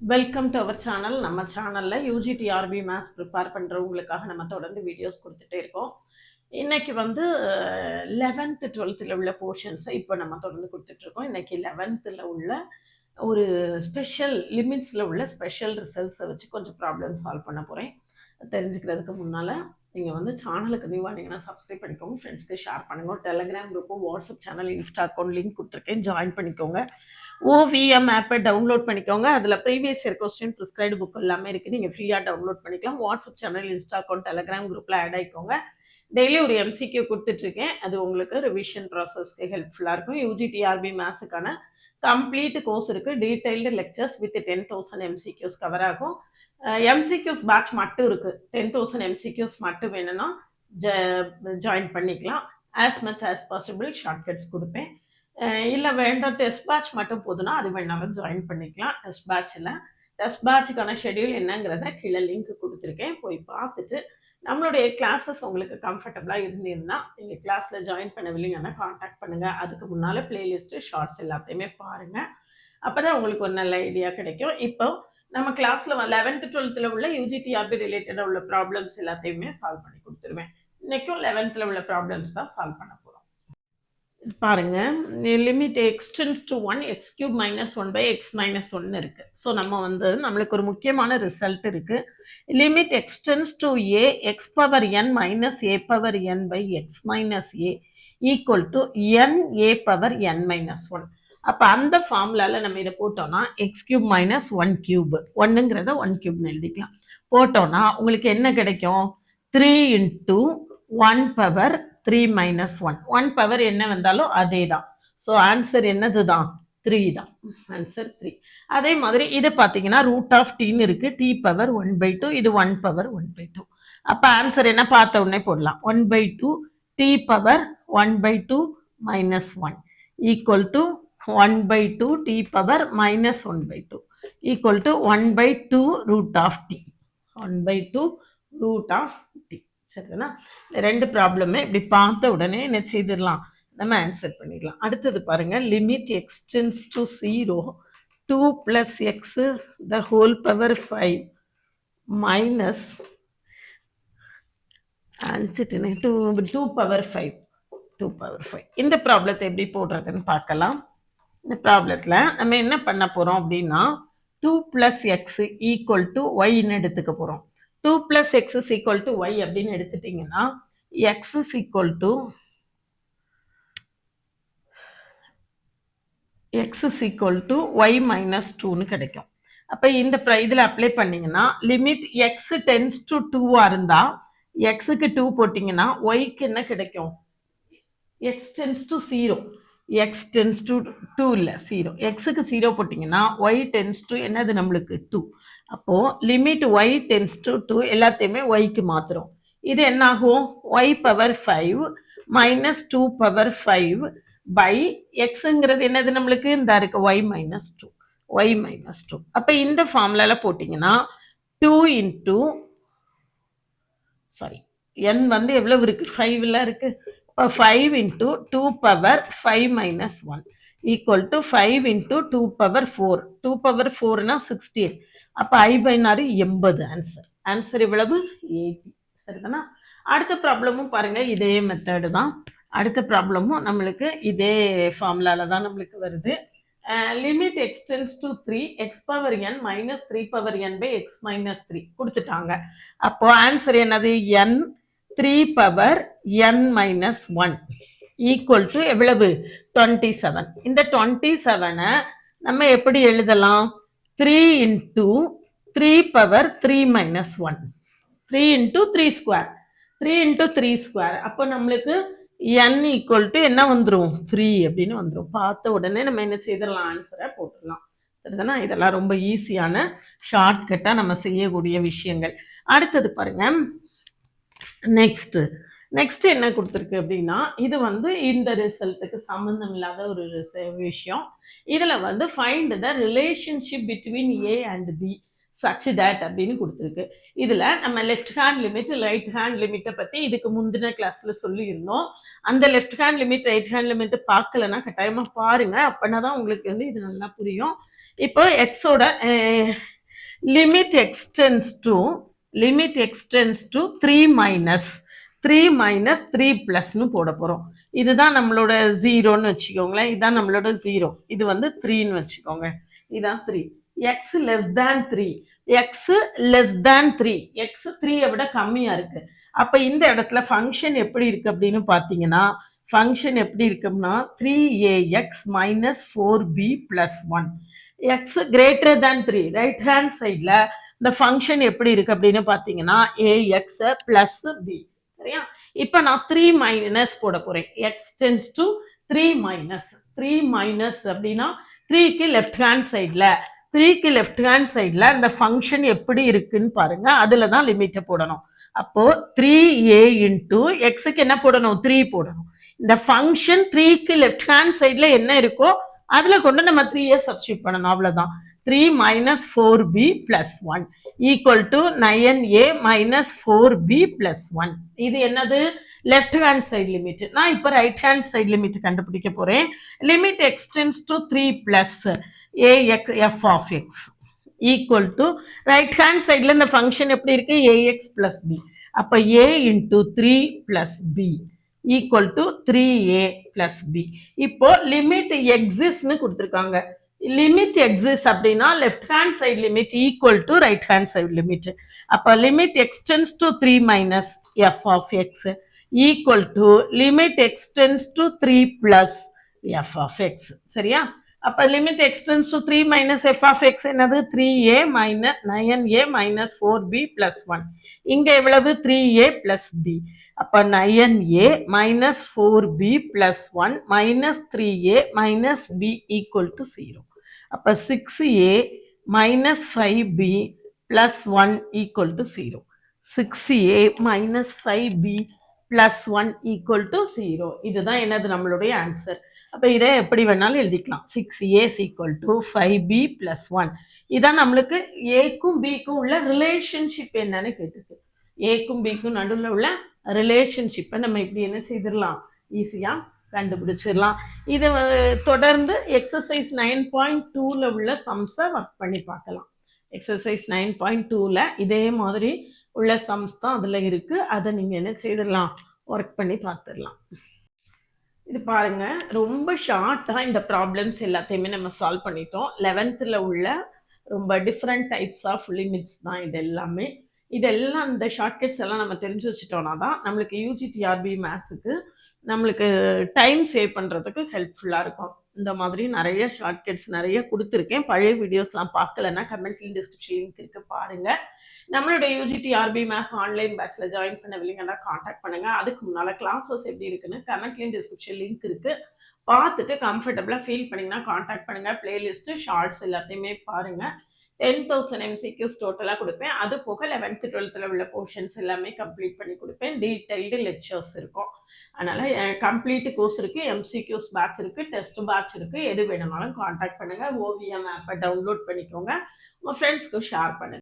Welcome to our channel. நம்ம சேனலில் UGTRB maths prepare பண்ணுறவங்களுக்காக நம்ம தொடர்ந்து வீடியோஸ் கொடுத்துட்டே இருக்கோம். இன்றைக்கி வந்து 11th 12th உள்ள போர்ஷன்ஸை இப்போ நம்ம தொடர்ந்து கொடுத்துட்ருக்கோம். இன்றைக்கி 11th உள்ள ஒரு ஸ்பெஷல் லிமிட்ஸில் உள்ள ஸ்பெஷல் ரிசல்ட்ஸை வச்சு கொஞ்சம் ப்ராப்ளம் சால்வ் பண்ண போகிறேன். தெரிஞ்சுக்கிறதுக்கு முன்னால் நீங்கள் வந்து சேனலுக்கு நியூவானீங்கன்னா சப்ஸ்கிரைப் பண்ணிக்கோங்க, ஃப்ரெண்ட்ஸ்க்கு ஷேர் பண்ணுங்கள். டெலிகிராம் குரூப்பும் WhatsApp channel Insta account link கொடுத்துருக்கேன், ஜாயின் பண்ணிக்கோங்க. ஓவிஎம் ஆப்பை டவுன்லோட் பண்ணிக்கோங்க. அதில் previous year question prescribed book எல்லாமே இருக்குது, நீங்கள் ஃப்ரீயாக டவுன்லோட் பண்ணிக்கலாம். WhatsApp channel Insta account Telegram குரூப்பில் ஆட் ஆகிக்கோங்க. டெய்லி ஒரு எம்சிக்யூ கொடுத்துட்ருக்கேன், அது உங்களுக்கு ரிவிஷன் ப்ராசஸ்க்கு ஹெல்ப்ஃபுல்லாக இருக்கும். யூஜிடிஆர்பி மேத்ஸுக்கான கம்ப்ளீட் கோர்ஸ் இருக்குது, detailed lectures with 10,000 MCQs cover ஆகும். எம்சிக்யூஸ் பேட்ச் மட்டும் இருக்குது, 10,000 எம்சிக்யூஸ் மட்டும் வேணும்னா ஜாயின் பண்ணிக்கலாம். As much as possible shortcuts கொடுப்பேன். இல்லை வேண்டாம் டெஸ்ட் பேட்ச் மட்டும் போதுன்னா அது வேணாலும் ஜாயின் பண்ணிக்கலாம். டெஸ்ட் பேட்சுக்கான ஷெடியூல் என்னங்கிறத கீழே லிங்க் கொடுத்துருக்கேன், போய் பார்த்துட்டு நம்மளுடைய கிளாஸஸ் உங்களுக்கு கம்ஃபர்டபுளாக இருந்திருந்தால் நீங்கள் கிளாஸில் ஜாயின் பண்ணவில்லைங்கன்னா காண்டாக்ட் பண்ணுங்கள். அதுக்கு முன்னால் பிளேலிஸ்ட்டு ஷார்ட்ஸ் எல்லாத்தையுமே பாருங்கள், அப்போ தான் உங்களுக்கு ஒரு நல்ல ஐடியா கிடைக்கும். இப்போ நம்ம கிளாஸில் 11th 12th உள்ள யூஜிடிஆர்பி ரிலேட்டடாக உள்ள ப்ராப்ளம்ஸ் எல்லாத்தையுமே சால்வ் பண்ணி கொடுத்துருவேன். இன்றைக்கும் 11th உள்ள ப்ராப்ளம்ஸ் தான் சால்வ் பண்ண போகிறோம். பாருங்க, limit x tends to 1 x cube minus 1 by x minus 1 இருக்கு. ஸோ நம்ம வந்து நம்மளுக்கு ஒரு முக்கியமான ரிசல்ட் இருக்கு. Limit x tends to a x power n minus a power n by x minus a equal to n a power n minus 1. அப்போ அந்த ஃபார்முலாவில் நம்ம இதை போட்டோம்னா எக்ஸ் கியூப் மைனஸ் 1 கியூப், ஒன்றுங்கிறத 1 கியூப்னு எழுதிக்கலாம். போட்டோம்னா உங்களுக்கு என்ன கிடைக்கும்? 3 இன்ட்டு 1 பவர் 3 மைனஸ் 1. 1 பவர் என்ன வந்தாலும் அதே தான். ஸோ ஆன்சர் என்னது தான்? 3 தான். ஆன்சர் 3. அதே மாதிரி இது பார்த்தீங்கன்னா ரூட் ஆஃப் டீன்னு இருக்குது, டி பவர் 1/2, இது 1 பவர் 1/2. அப்போ ஆன்சர் என்ன பார்த்த உடனே போடலாம், 1/2 t power 1/2 minus 1 equal to 1/2 t power minus 1/2 equal to 1/2 root of t, 1/2 root of t. சரிதானா? ரெண்டு ப்ராப்ளமே இப்படி பார்த்த உடனே என்ன செய்திடலாம், நம்ம ஆன்சர் பண்ணிடலாம். அடுத்தது பாருங்க, limit x tends to 0 2 + x the whole power 5 minus 2 power 5. இந்த ப்ராப்ளத்தை எப்படி போடுறதுன்னு பார்க்கலாம். இந்த ப்ராப்ளத்தில் நம்ம என்ன பண்ண போகிறோம் அப்படின்னா 2 + x = y எடுத்துக்க போகிறோம். 2 + x = y அப்படின்னு எடுத்துட்டிங்கன்னா x = y - 2ன்னு கிடைக்கும். அப்போ இந்த இதில் அப்ளை பண்ணிங்கன்னா லிமிட் x டென்ஸ் டு 2 இருந்தால் எக்ஸுக்கு 2 போட்டிங்கன்னா ஒய்க்கு என்ன கிடைக்கும்? x tends to 0, x tends to 2 இல்லை 0, எக்ஸுக்கு 0 போட்டிங்கன்னா y டென்ஸ் டு என்னது நம்மளுக்கு 2. அப்போது லிமிட் y டென்ஸ் டு 2 எல்லாத்தையுமே yக்கு மாற்றுறோம். இது என்னாகும்? y power 5 minus 2 power 5 by எக்ஸுங்கிறது என்னது நம்மளுக்கு இந்த இருக்கு y மைனஸ் 2, y மைனஸ் 2. அப்போ இந்த ஃபார்முலாவில் போட்டிங்கன்னா 2 இன்ட்டு n வந்து எவ்வளவு இருக்குது? 5ல் இருக்குது. இப்போ 5 into 2 power 5 minus 1 equal to 5 into 2 power 4. 2 power 4னா 16. அப்போ I பைனாரி 80. ஆன்சர் இவ்வளவு 80. சரிதானா? அடுத்த ப்ராப்ளமும் பாருங்க, இதே மெத்தடு தான். அடுத்த ப்ராப்ளமும் நம்மளுக்கு இதே ஃபார்முலாவில் தான் நம்மளுக்கு வருது. Limit x tends to 3 x power n minus 3 power n by x minus 3 கொடுத்துட்டாங்க. அப்போ ஆன்சர் என்னது? n 3 power n minus 1 equal to எவ்வளவு? 27. இந்த 27 நம்ம எப்படி எழுதலாம்? 3 into 3 power 3 minus 1, 3 into 3 square, 3 into 3 square. அப்போ நம்மளுக்கு n ஈக்குவல் டு என்ன வந்துடும்? 3 அப்படின்னு வந்துடும். பார்த்த உடனே நம்ம என்ன செய்திடலாம், ஆன்சரை போட்டுடலாம். சரிதானா? இதெல்லாம் ரொம்ப ஈஸியான ஷார்ட்கட்டாக நம்ம செய்யக்கூடிய விஷயங்கள். அடுத்தது பாருங்க, நெக்ஸ்ட் என்ன கொடுத்துருக்கு அப்படின்னா, இது வந்து இந்த ரிசல்ட்டுக்கு சம்மந்தம் இல்லாத ஒரு விஷயம். இதில் வந்து find the relationship between a and b. such that அப்படின்னு கொடுத்துருக்கு. இதில் நம்ம left hand limit right hand லிமிட்டை பற்றி இதுக்கு முந்தின கிளாஸில் சொல்லியிருந்தோம். அந்த left hand limit right hand limit பார்க்கலன்னா கட்டாயமாக பாருங்கள், அப்படின்னா தான் உங்களுக்கு வந்து இது நல்லா புரியும். இப்போ எக்ஸோட லிமிட் எக்ஸ்டென்ஸ் டு 3 மைனஸ் 3 ப்ளஸ்னு போட போகிறோம். இதுதான் நம்மளோட ஜீரோன்னு வச்சுக்கோங்களேன். இதுதான் நம்மளோட ஜீரோ, இது வந்து 3ன்னு வச்சுக்கோங்க. இதுதான் 3. X less than 3, X less than 3, X 3ஐ விட கம்மியாக இருக்குது. அப்போ இந்த இடத்துல ஃபங்க்ஷன் எப்படி இருக்குது அப்படின்னு பார்த்தீங்கன்னா, ஃபங்க்ஷன் எப்படி இருக்குன்னா 3ax minus 4b plus 1. X greater than 3 right hand சைடில் இந்த ஃபங்க்ஷன் எப்படி இருக்குது அப்படின்னு பார்த்தீங்கன்னா ax ப்ளஸ் b. சரியா? இப்போ நான் 3 மைனஸ் போட போகிறேன். எக்ஸ் டென்ஸ் டு 3 மைனஸ் அப்படின்னா 3க்கு லெஃப்ட் ஹேண்ட் சைடில் 3க்கு லெஃப்ட் ஹேண்ட் சைடில் இந்த ஃபங்க்ஷன் எப்படி இருக்குன்னு பாருங்க. அதில் தான் லிமிட்டை போடணும். அப்போது 3a இன்ட்டு எக்ஸுக்கு என்ன போடணும்? 3 போடணும். இந்த ஃபங்க்ஷன் 3க்கு லெஃப்ட் ஹேண்ட் சைடில் என்ன இருக்கோ அதில் கொண்டு நம்ம 3a சப்ஸ்டியூட் பண்ணணும். அவ்வளோதான். 3 minus 4b plus 1 equal to 9a minus 4b plus 1. இது என்னது? Left hand side limit. நான் இப்போ ரைட் ஹேண்ட் சைடு லிமிட் கண்டுபிடிக்க போகிறேன். Limit X tends to 3 plus ax f of x equal to right hand சைடில் இந்த ஃபங்க்ஷன் எப்படி இருக்கு? ax plus b. அப்போ a into 3 plus b equal to 3a plus b. இப்போ லிமிட் எக்ஸிஸ்ட்னு கொடுத்துருக்காங்க. லிமிட் எக்ஸிஸ்ட் அப்படின்னா left hand side limit equal to right hand side limit. அப்போ limit X tends to 3 minus F of X equal to limit X tends to 3 plus F of X. சரியா? அப்போ limit X tends to 3 minus F of X என்னது? 3a minus 9a minus 4b plus 1. இங்கே எவ்வளவு? 3a plus b. அப்போ 9a minus 4b plus 1 minus 3a minus b equal to 0. அப்போ 6a minus 5b plus 1 equal to 0. 6a minus 5b plus 1 equal to 0. இதுதான் என்னது? நம்மளுடைய answer. அப்போ இதை எப்படி வேணாலும் எழுதிக்கலாம். 6a equal to 5b plus 1. இதான் நம்மளுக்கு ஏக்கும் பிக்கும் உள்ள ரிலேஷன்ஷிப் என்னன்னு கேட்டுருக்கு. ஏக்கும் பிக்கும் நடுவில் உள்ள ரிலேஷன்ஷிப்பை நம்ம இப்படி என்ன செய்திடலாம்? ஈஸியாக கண்டுபிடிச்சிடலாம். இதை தொடர்ந்து எக்ஸசைஸ் 9.2ல் உள்ள சம்ஸை ஒர்க் பண்ணி பார்க்கலாம். எக்ஸசைஸ் 9.2ல் இதே மாதிரி உள்ள சம்ஸ் தான் அதில் இருக்குது. அதை நீங்கள் என்ன செய்திடலாம்? ஒர்க் பண்ணி பார்த்துடலாம். இது பாருங்கள், ரொம்ப ஷார்ட்டாக இந்த ப்ராப்ளம்ஸ் எல்லாத்தையுமே நம்ம சால்வ் பண்ணிட்டோம். 11th உள்ள ரொம்ப டிஃப்ரெண்ட் டைப்ஸ் ஆஃப் லிமிட்ஸ் தான் இது எல்லாமே. இதெல்லாம் இந்த ஷார்ட்கட்ஸ் எல்லாம் நம்ம தெரிஞ்சு வச்சுட்டோன்னா தான் நம்மளுக்கு யூஜிடிஆர்பி மேத்ஸுக்கு நம்மளுக்கு டைம் சேவ் பண்ணுறதுக்கு ஹெல்ப்ஃபுல்லாக இருக்கும். இந்த மாதிரி நிறைய ஷார்ட்கட்ஸ் நிறைய கொடுத்துருக்கேன். பழைய வீடியோஸ்லாம் பார்க்கலன்னா கமெண்ட்ல டிஸ்கிரிப்ஷன் லிங்க் இருக்குது, பாருங்கள். நம்மளுடைய யூஜிடிஆர்பி மேத்ஸ் ஆன்லைன் பேட்சில் ஜாயின் பண்ணவில்லைங்கன்னா காண்டாக்ட் பண்ணுங்கள். அதுக்கு முன்னால் கிளாஸஸ் எப்படி இருக்குன்னு கமெண்ட்லேயும் டிஸ்கிரிப்ஷன் லிங்க் இருக்குது, பார்த்துட்டு கம்ஃபர்டபுளாக ஃபீல் பண்ணிங்கன்னா காண்டாக்ட் பண்ணுங்கள். பிளேலிஸ்ட்டு ஷார்ட்ஸ் எல்லாத்தையுமே பாருங்கள். 10,000 MCQs டோட்டலாக கொடுப்பேன். அது போக 11th 12th உள்ள போர்ஷன்ஸ் எல்லாமே கம்ப்ளீட் பண்ணி கொடுப்பேன். டீட்டெயில்டு லெக்சர்ஸ் இருக்கும். அதனால் கம்ப்ளீட் கோர்ஸ் இருக்குது, MCQs பேட்ச் இருக்குது, டெஸ்ட் பேட்ச் இருக்குது. எது வேணுமாலும் காண்டாக்ட் பண்ணுங்கள். ஓவியம் ஆப்பை டவுன்லோட் பண்ணிக்கோங்க, உங்கள் ஃப்ரெண்ட்ஸ்க்கு ஷேர் பண்ணுங்கள்.